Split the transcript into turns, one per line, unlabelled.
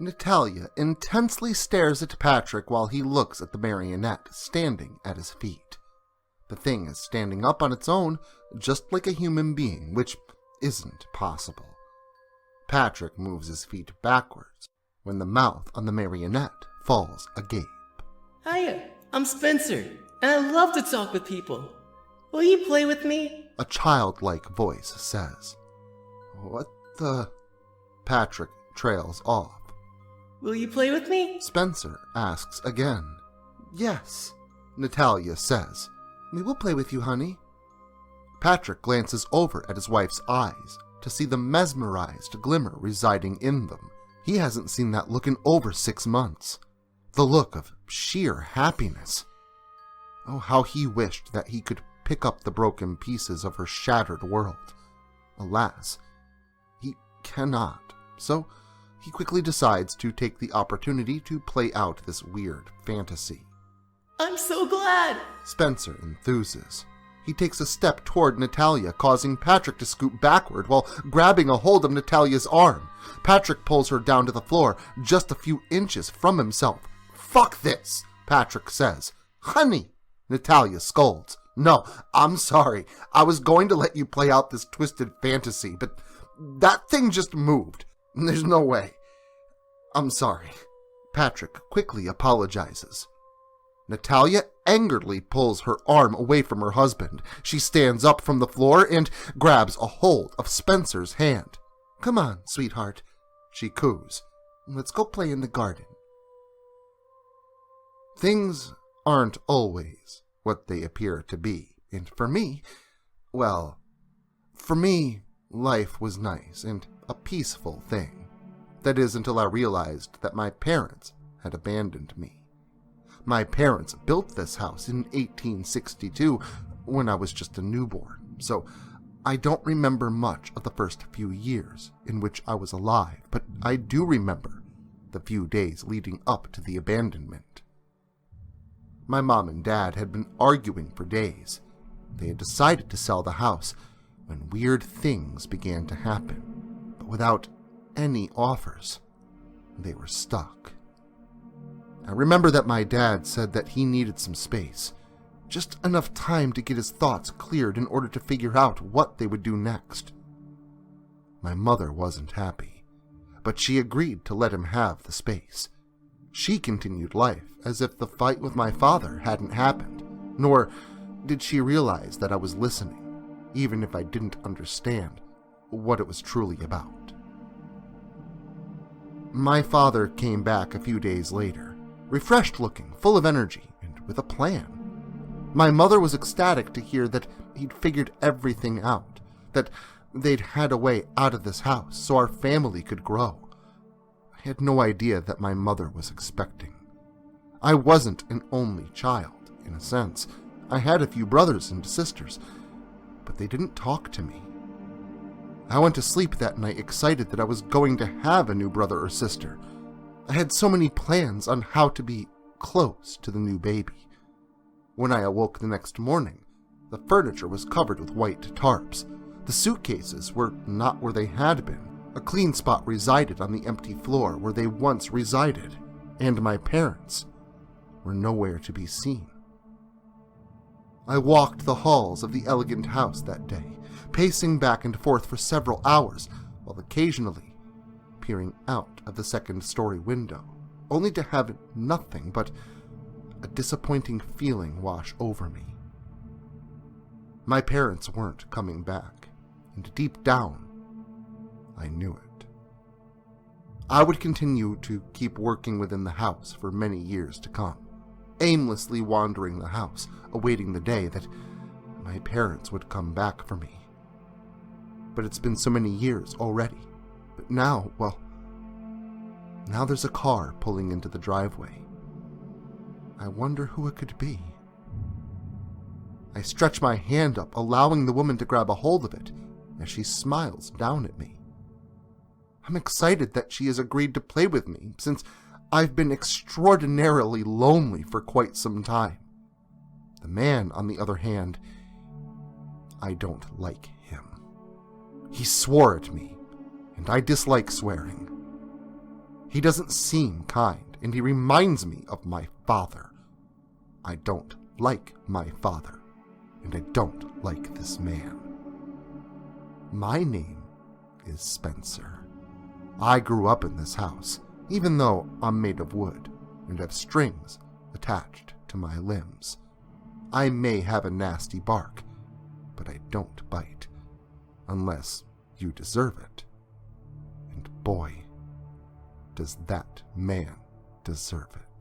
Natalia intensely stares at Patrick while he looks at the marionette standing at his feet. The thing is standing up on its own, just like a human being, which isn't possible. Patrick moves his feet backwards when the mouth on the marionette falls agape.
Hiya, I'm Spencer, and I love to talk with people. Will you play with me?
A childlike voice says. What the? Patrick trails off.
Will you play with me?
Spencer asks again. Yes, Natalia says. We will play with you, honey. Patrick glances over at his wife's eyes to see the mesmerized glimmer residing in them. He hasn't seen that look in over 6 months. The look of sheer happiness. Oh, how he wished that he could pick up the broken pieces of her shattered world. Alas, he cannot. So he quickly decides to take the opportunity to play out this weird fantasy.
I'm so glad!
Spencer enthuses. He takes a step toward Natalia, causing Patrick to scoot backward while grabbing a hold of Natalia's arm. Patrick pulls her down to the floor, just a few inches from himself. Fuck this, Patrick says. Honey, Natalia scolds. No, I'm sorry. I was going to let you play out this twisted fantasy, but that thing just moved. There's no way. I'm sorry. Patrick quickly apologizes. Natalia angrily pulls her arm away from her husband. She stands up from the floor and grabs a hold of Spencer's hand. Come on, sweetheart, she coos. Let's go play in the garden. Things aren't always what they appear to be, and for me, life was nice and a peaceful thing. That is, until I realized that my parents had abandoned me. My parents built this house in 1862 when I was just a newborn, so I don't remember much of the first few years in which I was alive, but I do remember the few days leading up to the abandonment. My mom and dad had been arguing for days. They had decided to sell the house when weird things began to happen, but without any offers. They were stuck. I remember that my dad said that he needed some space, just enough time to get his thoughts cleared in order to figure out what they would do next. My mother wasn't happy, but she agreed to let him have the space. She continued life as if the fight with my father hadn't happened, nor did she realize that I was listening, even if I didn't understand what it was truly about. My father came back a few days later, refreshed looking, full of energy, and with a plan. My mother was ecstatic to hear that he'd figured everything out, that they'd had a way out of this house so our family could grow. I had no idea that my mother was expecting. I wasn't an only child, in a sense. I had a few brothers and sisters, but they didn't talk to me. I went to sleep that night excited that I was going to have a new brother or sister. I had so many plans on how to be close to the new baby. When I awoke the next morning, the furniture was covered with white tarps. The suitcases were not where they had been. A clean spot resided on the empty floor where they once resided, and my parents were nowhere to be seen. I walked the halls of the elegant house that day, pacing back and forth for several hours, while occasionally peering out of the second-story window, only to have nothing but a disappointing feeling wash over me. My parents weren't coming back, and deep down, I knew it. I would continue to keep working within the house for many years to come, aimlessly wandering the house, awaiting the day that my parents would come back for me. But it's been so many years already. But now, now there's a car pulling into the driveway. I wonder who it could be. I stretch my hand up, allowing the woman to grab a hold of it, as she smiles down at me. I'm excited that she has agreed to play with me, since I've been extraordinarily lonely for quite some time. The man, on the other hand, I don't like him. He swore at me, and I dislike swearing. He doesn't seem kind, and he reminds me of my father. I don't like my father, and I don't like this man. My name is Spencer. I grew up in this house, even though I'm made of wood and have strings attached to my limbs. I may have a nasty bark, but I don't bite, unless you deserve it. And boy, does that man deserve it.